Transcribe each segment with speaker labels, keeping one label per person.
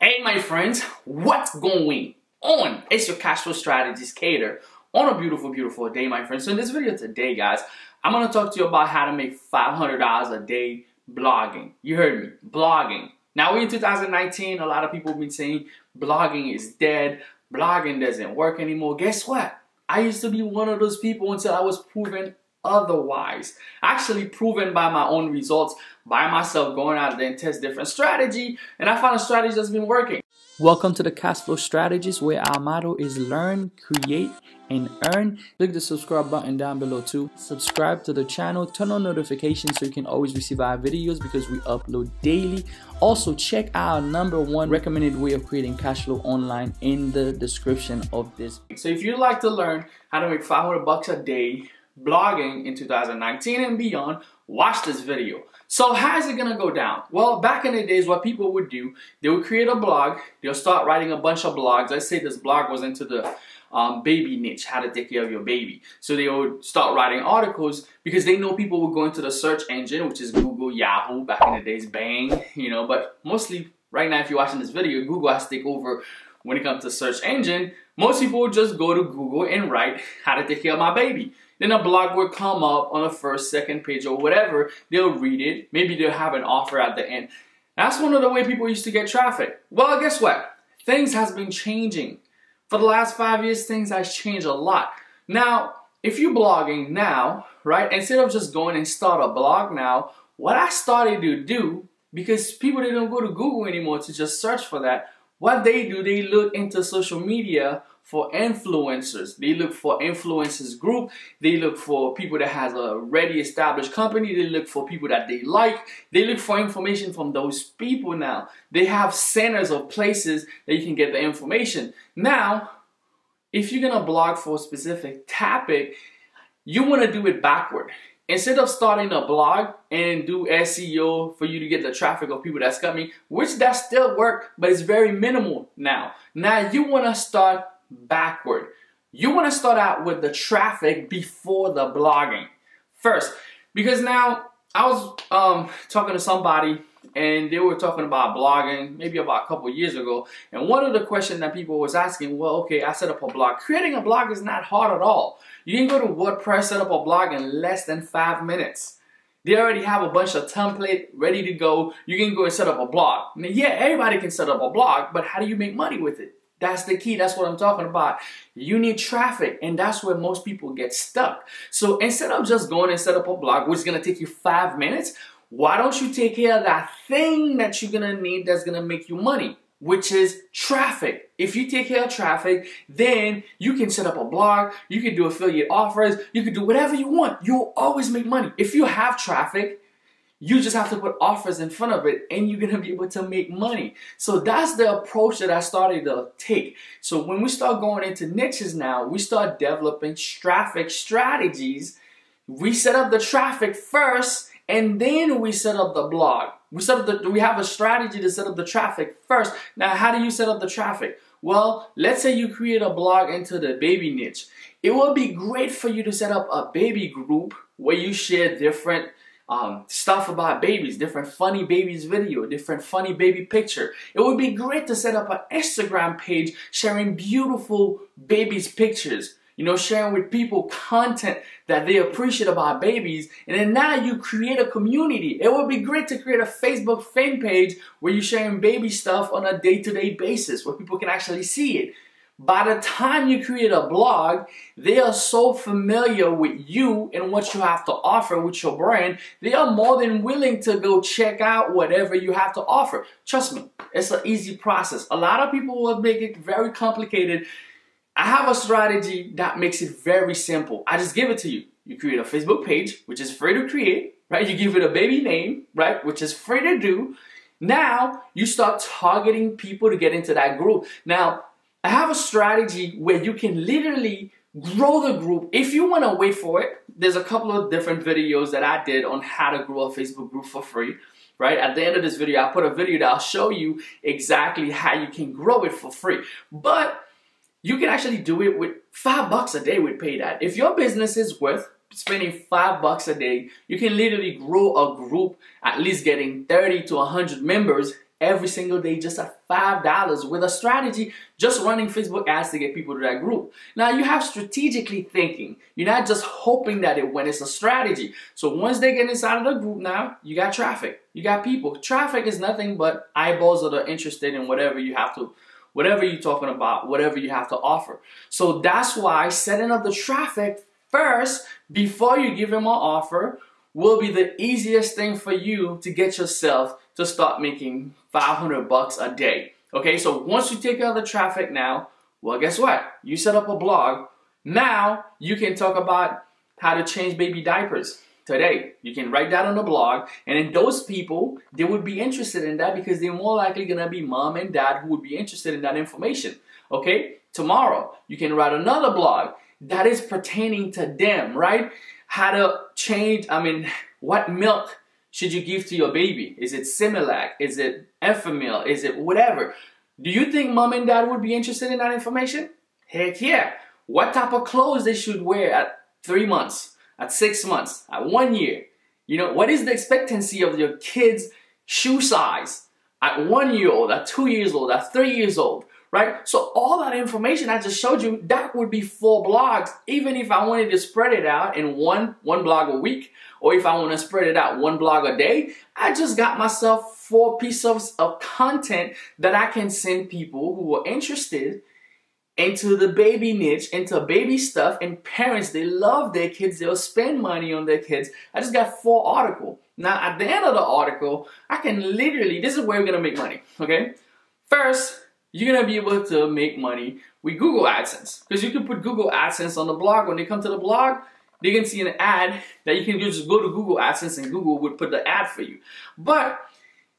Speaker 1: Hey my friends, what's going on? It's your Cashflow strategist Cater on a beautiful day, my friends. So in this video today, guys, I'm going to talk to you about how to make $500 a day blogging. You heard me, blogging. Now we're in 2019, a lot of people have been saying blogging is dead, blogging doesn't work anymore. Guess what? I used to be one of those people until I was proven otherwise. Actually proven by my own results, by myself going out there and test different strategy, and I found a strategy that's been working. Welcome to the Cashflow Strategist, where our motto is learn, create, and earn. Click the subscribe button down below too. Subscribe to the channel, turn on notifications so you can always receive our videos because we upload daily. Also, check our #1 recommended way of creating cash flow online in the description of this. So if you'd like to learn how to make $500 a day blogging in 2019 and beyond, watch this video. So how is it gonna go down? Well, back in the days, what people would do, they would create a blog, they'll start writing a bunch of blogs. Let's say this blog was into the baby niche, how to take care of your baby. So they would start writing articles because they know people would go into the search engine, which is Google, Yahoo, back in the days, Bang, you know, but mostly right now, if you're watching this video, Google has to take over when it comes to search engine. Most people would just go to Google and write how to take care of my baby. Then a blog would come up on the first, second page or whatever. They'll read it. Maybe they'll have an offer at the end. That's one of the way people used to get traffic. Well, guess what? Things has been changing. For the last 5 years, things has changed a lot. Now, if you're blogging now, right, instead of just going and start a blog now, what I started to do, because people didn't go to Google anymore to just search for that, what they do, they look into social media for influencers. They look for influencers group. They look for people that has a already established company. They look for people that they like. They look for information from those people now. They have centers of places that you can get the information. Now, if you're gonna blog for a specific topic, you wanna do it backward. Instead of starting a blog and do SEO for you to get the traffic of people that's coming, which that still work, but it's very minimal now. Now you wanna start backward. You want to start out with the traffic before the blogging first, because now I was talking to somebody and they were talking about blogging maybe about a couple years ago, and one of the questions that people was asking, well, okay, I set up a blog. Creating a blog is not hard at all. You can go to WordPress, set up a blog in less than 5 minutes. They already have a bunch of template ready to go. You can go and set up a blog. Now, yeah, everybody can set up a blog, but how do you make money with it? That's the key. That's what I'm talking about. You need traffic, and that's where most people get stuck. So instead of just going and set up a blog, which is going to take you 5 minutes, why don't you take care of that thing that you're going to need that's going to make you money, which is traffic. If you take care of traffic, then you can set up a blog, you can do affiliate offers, you can do whatever you want. You'll always make money. If you have traffic, you just have to put offers in front of it and you're going to be able to make money. So that's the approach that I started to take. So when we start going into niches now, we start developing traffic strategies. We set up the traffic first and then we set up the blog. We have a strategy to set up the traffic first. Now, how do you set up the traffic? Well, let's say you create a blog into the baby niche. It will be great for you to set up a baby group where you share different stuff about babies, different funny babies video, different funny baby picture. It would be great to set up an Instagram page sharing beautiful babies pictures, you know, sharing with people content that they appreciate about babies. And then now you create a community. It would be great to create a Facebook fan page where you're sharing baby stuff on a day-to-day basis where people can actually see it. By the time you create a blog, they are so familiar with you and what you have to offer with your brand, they are more than willing to go check out whatever you have to offer. Trust me, it's an easy process. A lot of people will make it very complicated. I have a strategy that makes it very simple. I just give it to you. You create a Facebook page, which is free to create, right? You give it a baby name, right? Which is free to do. Now, you start targeting people to get into that group. Now, I have a strategy where you can literally grow the group. If you want to wait for it, there's a couple of different videos that I did on how to grow a Facebook group for free, right? At the end of this video, I put a video that I'll show you exactly how you can grow it for free. But you can actually do it with $5 a day with paid ad. If your business is worth spending $5 a day, you can literally grow a group, at least getting 30 to 100 members every single day just at $5 with a strategy, just running Facebook ads to get people to that group. Now you have strategically thinking. You're not just hoping that it wins. It's a strategy. So once they get inside of the group now, you got traffic. You got people. Traffic is nothing but eyeballs that are interested in whatever you have to, whatever you're talking about, whatever you have to offer. So that's why setting up the traffic first before you give them an offer will be the easiest thing for you to get yourself to start making $500 a day. Okay, so once you take care of the traffic now, well, guess what? You set up a blog. Now you can talk about how to change baby diapers today. You can write that on the blog, and then those people, they would be interested in that because they're more likely gonna be mom and dad who would be interested in that information. Okay, tomorrow you can write another blog that is pertaining to them, right? How to change, what milk should you give to your baby? Is it Similac? Is it Enfamil? Is it whatever? Do you think mom and dad would be interested in that information? Heck yeah. What type of clothes they should wear at 3 months, at 6 months, at 1 year? You know, what is the expectancy of your kid's shoe size at 1 year old, at 2 years old, at 3 years old? Right? So all that information I just showed you, that would be 4 blogs. Even if I wanted to spread it out in one blog a week, or if I want to spread it out 1 blog a day, I just got myself 4 pieces of content that I can send people who are interested into the baby niche, into baby stuff, and parents, they love their kids, they'll spend money on their kids. I just got 4 articles. Now at the end of the article, I can literally, this is where we're going to make money, okay? First, you're going to be able to make money with Google AdSense. Because you can put Google AdSense on the blog. When they come to the blog, they can see an ad that you can just go to Google AdSense and Google would put the ad for you. But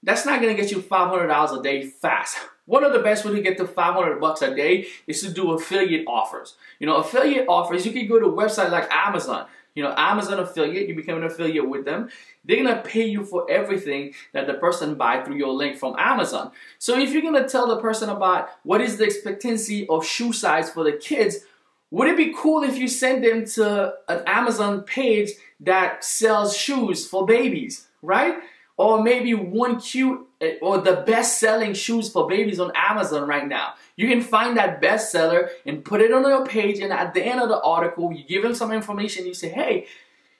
Speaker 1: that's not going to get you $500 a day fast. One of the best ways to get to $500 a day is to do affiliate offers. You know, affiliate offers, you can go to a website like Amazon. You know, Amazon affiliate, you become an affiliate with them. They're going to pay you for everything that the person buys through your link from Amazon. So if you're going to tell the person about what is the expectancy of shoe size for the kids, would it be cool if you send them to an Amazon page that sells shoes for babies, right? Or maybe one cute, or the best-selling shoes for babies on Amazon right now. You can find that bestseller and put it on your page, and at the end of the article, you give them some information. You say, hey,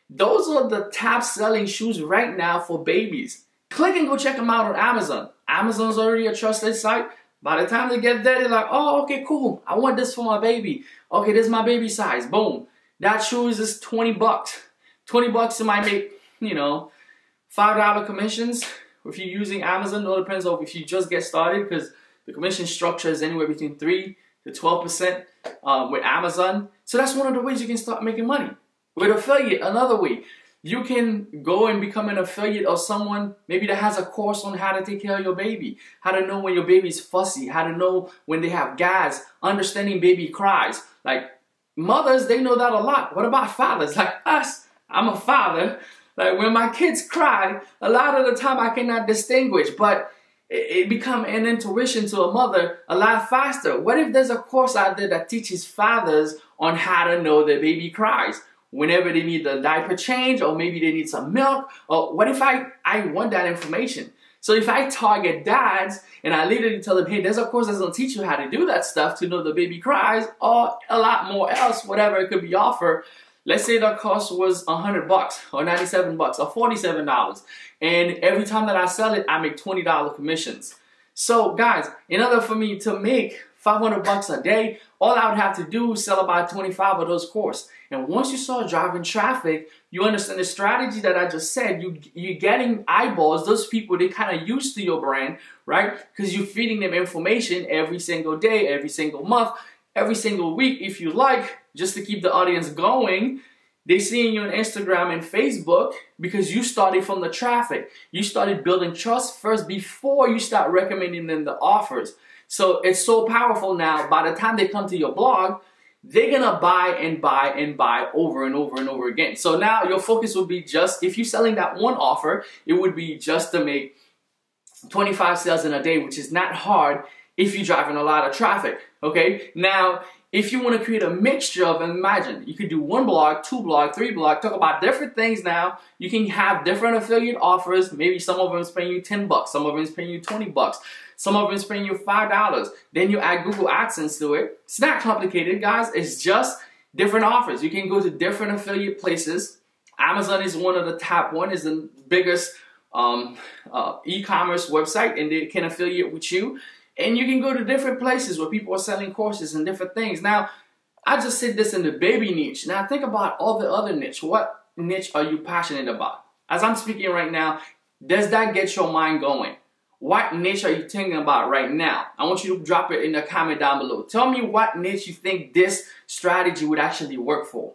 Speaker 1: those are the top-selling shoes right now for babies. Click and go check them out on Amazon. Amazon's already a trusted site. By the time they get there, they're like, oh, okay, cool. I want this for my baby. Okay, this is my baby size. Boom. That shoes is $20. $20 you might make, you know, $5 commissions. If you're using Amazon, it all depends on if you just get started, because the commission structure is anywhere between 3 to 12% with Amazon. So that's one of the ways you can start making money. With affiliate, another way, you can go and become an affiliate of someone maybe that has a course on how to take care of your baby, how to know when your baby's fussy, how to know when they have gas, understanding baby cries. Like mothers, they know that a lot. What about fathers? Like us, I'm a father. Like when my kids cry, a lot of the time I cannot distinguish, but it become an intuition to a mother a lot faster. What if there's a course out there that teaches fathers on how to know their baby cries? Whenever they need the diaper change, or maybe they need some milk, or what if I want that information? So if I target dads and I literally tell them, hey, there's a course that's gonna teach you how to do that stuff to know the baby cries, or a lot more else, whatever it could be offered. Let's say the cost was $100 or $97 or $47. And every time that I sell it, I make $20 commissions. So guys, in order for me to make $500 a day, all I would have to do is sell about 25 of those courses. And once you start driving traffic, you understand the strategy that I just said. You're getting eyeballs. Those people, they kind of used to your brand, right? Because you're feeding them information every single day, every single month, every single week, if you like, just to keep the audience going. They seeing you on Instagram and Facebook because you started from the traffic. You started building trust first before you start recommending them the offers. So it's so powerful now. By the time they come to your blog, they're gonna buy and buy and buy over and over and over again. So now your focus would be just, if you're selling that one offer, it would be just to make 25 sales in a day, which is not hard if you're driving a lot of traffic, okay? Now, if you want to create a mixture of, imagine, you could do 1 blog, 2 blog, 3 blog, talk about different things now. You can have different affiliate offers. Maybe some of them is paying you $10, some of them is paying you $20, some of them is paying you $5. Then you add Google AdSense to it. It's not complicated, guys. It's just different offers. You can go to different affiliate places. Amazon is one of the top one, is the biggest e-commerce website, and they can affiliate with you. And you can go to different places where people are selling courses and different things. Now, I just said this in the baby niche. Now think about all the other niche. What niche are you passionate about? As I'm speaking right now, does that get your mind going? What niche are you thinking about right now? I want you to drop it in the comment down below. Tell me what niche you think this strategy would actually work for.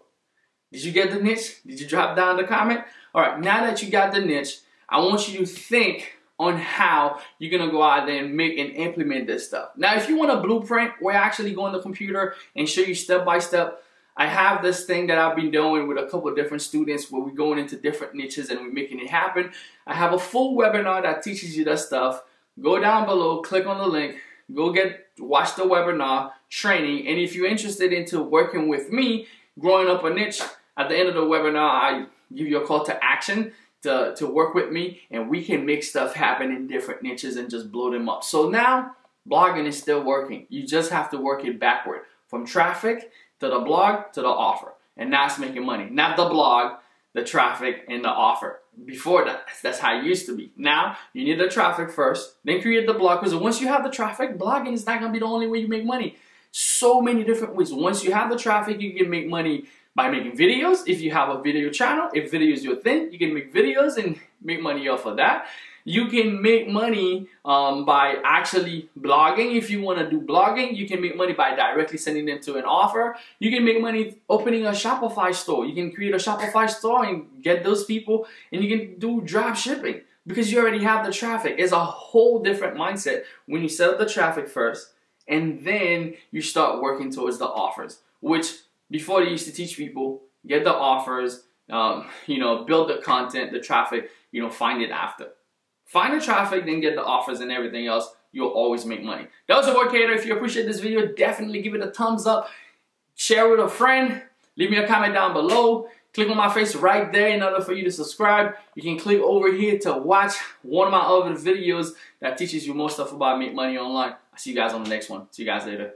Speaker 1: Did you get the niche? Did you drop down the comment? All right, now that you got the niche, I want you to think on how you're gonna go out there and make and implement this stuff. Now, if you want a blueprint where I actually go on the computer and show you step by step, I have this thing that I've been doing with a couple of different students where we're going into different niches and we're making it happen. I have a full webinar that teaches you that stuff. Go down below, click on the link, watch the webinar training. And if you're interested into working with me, growing up a niche, at the end of the webinar, I give you a call to action to work with me, and we can make stuff happen in different niches and just blow them up. So now blogging is still working. You just have to work it backward from traffic to the blog to the offer, and now it's making money. Not the blog, the traffic, and the offer. Before that, that's how it used to be. Now you need the traffic first, then create the blog, because once you have the traffic, blogging is not going to be the only way you make money. So many different ways. Once you have the traffic, you can make money by making videos. If you have a video channel, if video is your thing, you can make videos and make money off of that. You can make money by actually blogging. If you want to do blogging, you can make money by directly sending them to an offer. You can make money opening a Shopify store. You can create a Shopify store and get those people, and you can do drop shipping because you already have the traffic. It's a whole different mindset when you set up the traffic first, and then you start working towards the offers, which before they used to teach people, get the offers, build the content, the traffic, find it after. Find the traffic, then get the offers and everything else. You'll always make money. That was your boy Cater. If you appreciate this video, definitely give it a thumbs up. Share with a friend. Leave me a comment down below. Click on my face right there in order for you to subscribe. You can click over here to watch one of my other videos that teaches you more stuff about make money online. I'll see you guys on the next one. See you guys later.